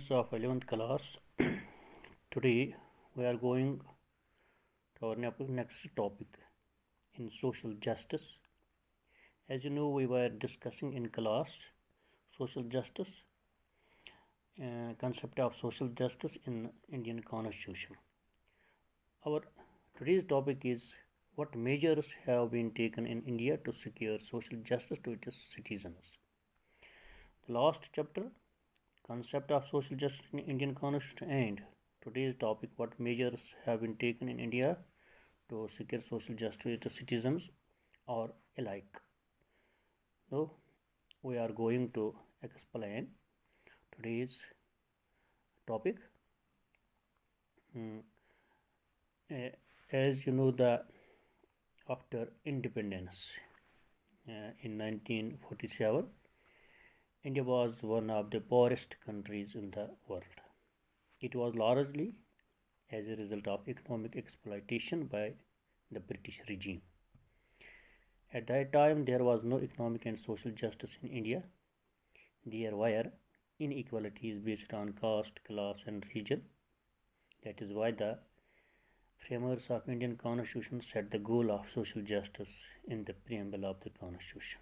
Students of 11th class, today we are going to our next topic in social justice. As you know, we were discussing in class social justice, concept of social justice in Indian Constitution. Our today's topic is what measures have been taken in India to secure social justice to its citizens. The last chapter, concept of social justice in Indian Constitution, and today's topic, what measures have been taken in India to secure social justice to citizens or alike. So we are going to explain today's topic. As you know, after independence in 1947, India was one of the poorest countries in the world. It was largely as a result of economic exploitation by the British regime. At that time, there was no economic and social justice in India. There were inequalities based on caste, class, and region. That is why the framers of Indian Constitution set the goal of social justice in the preamble of the Constitution.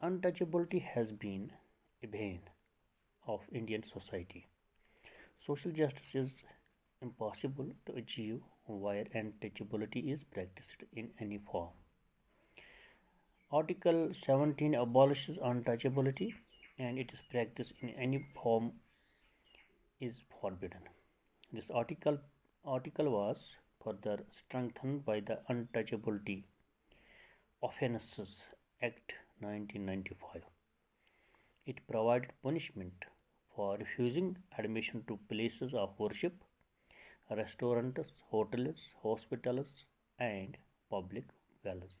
Untouchability has been a bane of Indian society. Social justice is impossible to achieve where untouchability is practiced in any form. Article 17 abolishes untouchability, and it is practiced in any form is forbidden. This article was further strengthened by the Untouchability Offences Act 1995. It provided punishment for refusing admission to places of worship, restaurants, hotels, hospitals and public wells.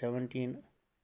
17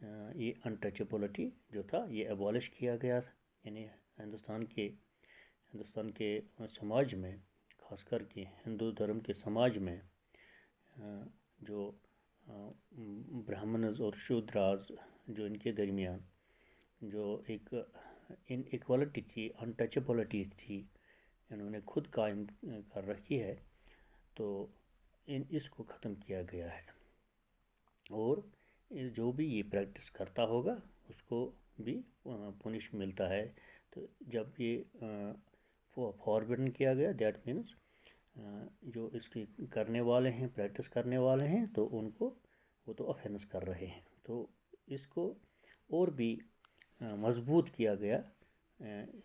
یہ انٹچیبلٹی جو تھا یہ ایبالش کیا گیا تھا. یعنی ہندوستان کے سماج میں، خاص کر کے ہندو دھرم کے سماج میں جو برہمنز اور شودراز جو ان کے درمیان جو ایک ان ایکوالٹی تھی، انٹچیبلٹی تھی، انہوں نے خود قائم کر رکھی ہے، تو اس کو ختم کیا گیا ہے. اور جو بھی یہ پریکٹس کرتا ہوگا اس کو بھی پنش ملتا ہے. تو جب یہ فاربڈن کیا گیا، دیٹ مینس جو اس کی کرنے والے ہیں، پریکٹس کرنے والے ہیں، تو ان کو وہ تو افینس کر رہے ہیں. تو اس کو اور بھی مضبوط کیا گیا،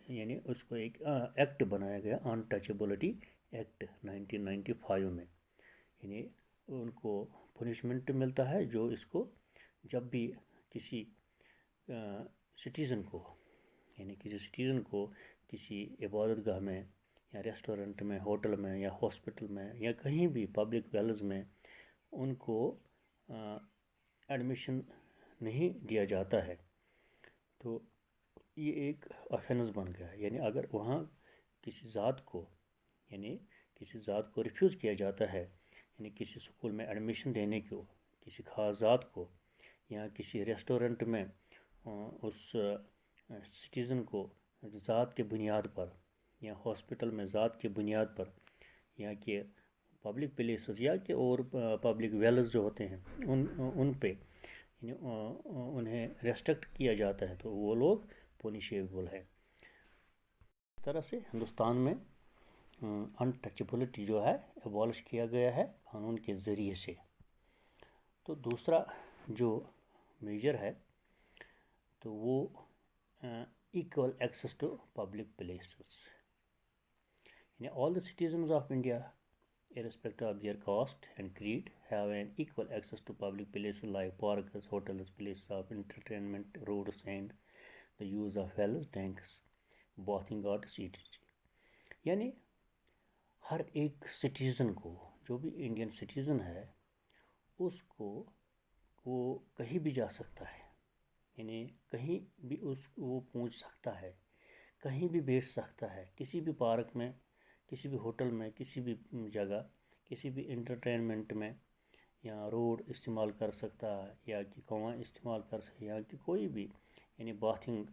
یعنی اس کو ایک ایکٹ بنایا گیا، انٹچیبلٹی ایکٹ 1995 میں. یعنی ان کو پنشمنٹ ملتا ہے جو اس کو جب بھی کسی سٹیزن کو، یعنی کسی سٹیزن کو کسی عبادت گاہ میں یا ریسٹورنٹ میں، ہوٹل میں یا ہاسپٹل میں یا کہیں بھی پبلک ویلز میں ان کو ایڈمیشن نہیں دیا جاتا ہے، تو یہ ایک افینس بن گیا ہے. یعنی اگر وہاں کسی ذات کو ریفیوز کیا جاتا ہے، یعنی کسی سکول میں ایڈمیشن دینے کو کسی خاص ذات کو، یا کسی ریسٹورنٹ میں اس سٹیزن کو ذات کے بنیاد پر، یا ہاسپٹل میں ذات کے بنیاد پر، یا کہ پبلک پلیسز یا کہ اور پبلک ویلز جو ہوتے ہیں ان پہ یعنی انہیں ریسٹرکٹ کیا جاتا ہے، تو وہ لوگ پنشیبل ہے. اس طرح سے ہندوستان میں انٹچیبلٹی جو ہے ایبالش کیا گیا ہے قانون کے ذریعے سے. تو دوسرا جو میجر ہے تو وہ equal access to public places. یعنی all the citizens of India, irrespective of their caste and creed, have an equal access to public places like parks, hotels, places of entertainment, roads, and the use of wells, tanks, bathing gardens, etc. یعنی ہر ایک citizen کو، جو بھی Indian citizen ہے، اس کو وہ کہیں بھی جا سکتا ہے، یعنی کہیں بھی وہ پہنچ سکتا ہے، کہیں بھی بیٹھ سکتا ہے، کسی بھی پارک میں، کسی بھی ہوٹل میں، کسی بھی جگہ، کسی بھی انٹرٹینمنٹ میں، یا روڈ استعمال کر سکتا ہے، یا کہ کنواں استعمال کر سکتا ہے، یا کہ کوئی بھی یعنی باتھنگ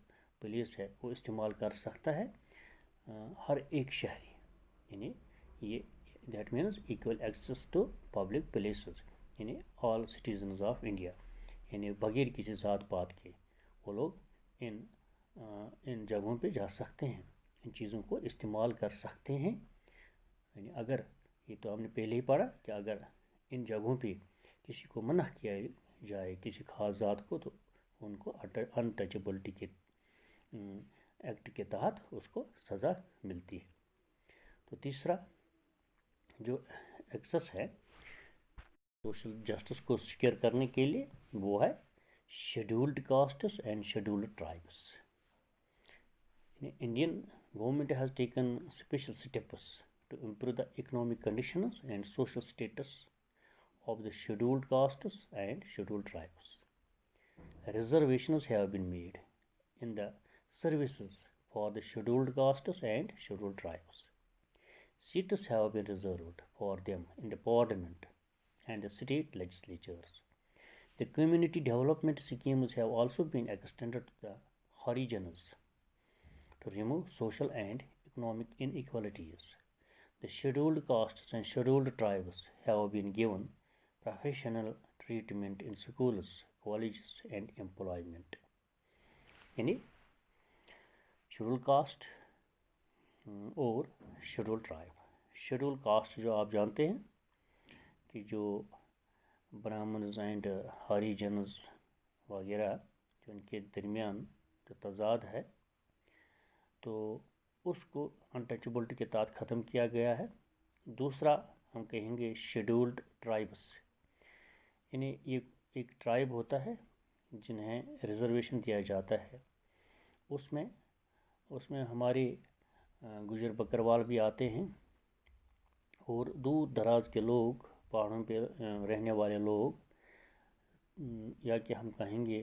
پلیس ہے وہ استعمال کر سکتا ہے ہر ایک شہری. یعنی یہ that means equal access to public places, یعنی آل سٹیزنز آف انڈیا، یعنی بغیر کسی ذات پات کے وہ لوگ ان جگہوں پہ جا سکتے ہیں، ان چیزوں کو استعمال کر سکتے ہیں. یعنی اگر یہ تو ہم نے پہلے ہی پڑھا کہ اگر ان جگہوں پہ کسی کو منع کیا جائے، کسی خاص ذات کو، تو ان کو انٹچیبلٹی کے ایکٹ کے تحت اس کو سزا ملتی ہے. تو تیسرا جو ایکسس ہے سوشل جسٹس کو سیکیور کرنے کے لیے وہ ہے scheduled casts and scheduled tribes. Indian government has taken special steps to improve the economic conditions and social status of the scheduled castes and scheduled tribes. Reservations have been made in the services for the scheduled castes and scheduled tribes. Seats have been reserved for them in the parliament and the state legislatures. The community development schemes have also been extended to the Harijans to remove social and economic inequalities. The scheduled castes and scheduled tribes have been given professional treatment in schools, colleges, and employment. یعنی schedule cost اور schedule tribe. Schedule cost جو آپ جانتے ہیں کہ جو برہمنز and ہاریجنز وغیرہ جو ان کے درمیان جو تضاد ہے، تو اس کو انٹچیبلٹی کے تحت ختم کیا گیا ہے. دوسرا ہم کہیں گے شیڈولڈ ٹرائبس، یعنی یہ ایک ٹرائب ہوتا ہے جنہیں ریزرویشن دیا جاتا ہے. اس میں ہمارے گجر بکروال بھی آتے ہیں، اور دور دراز کے لوگ، پہاڑوں پہ رہنے والے لوگ، یا کہ ہم کہیں گے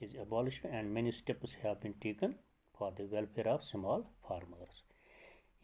is abolished and many steps have been taken for the welfare of small farmers।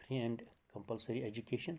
free and compulsory education।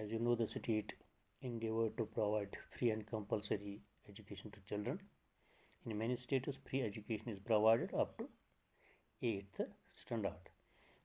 as you know the state endeavored to provide free and compulsory education to children। In many states free education is provided up to 8th standard।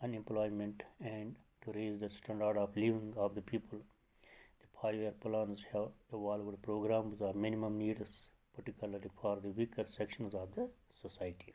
unemployment and to raise the standard of living of the people। The 5 year plans have evolved programs of minimum needs, particularly for the weaker sections of the society।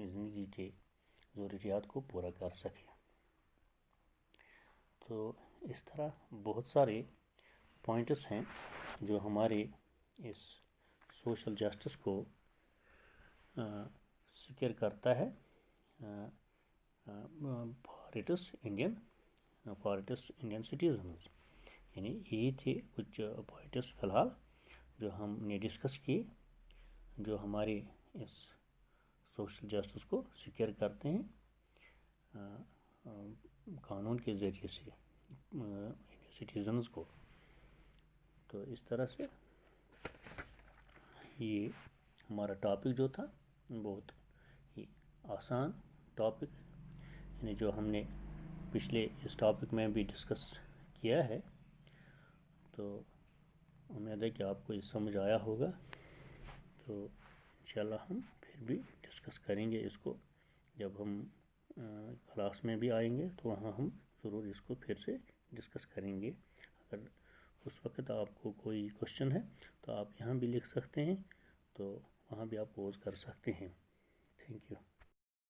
اپنی زندگی کے ضروریات کو پورا کر سکے. تو اس طرح بہت سارے پوائنٹس ہیں جو ہمارے اس سوشل جسٹس کو سیکیور کرتا ہے فار اٹس انڈین سٹیزنز. یعنی یہی تھے کچھ پوائنٹس فی الحال جو ہم نے ڈسکس کیے جو ہمارے اس سوشل جسٹس کو سیکیور کرتے ہیں قانون کے ذریعے سے سٹیزنز کو. تو اس طرح سے یہ ہمارا ٹاپک جو تھا بہت ہی آسان ٹاپک، یعنی جو ہم نے پچھلے اس ٹاپک میں بھی ڈسکس کیا ہے. تو امید ہے کہ آپ کو یہ سمجھ آیا ہوگا. تو انشاءاللہ ہم پھر بھی ڈسکس کریں گے اس کو جب ہم کلاس میں بھی آئیں گے تو وہاں ہم ضرور اس کو پھر سے ڈسکس کریں گے. اگر اس وقت آپ کو کوئی کوشچن ہے تو آپ یہاں بھی لکھ سکتے ہیں، تو وہاں بھی آپ پوز کر سکتے ہیں. Thank you.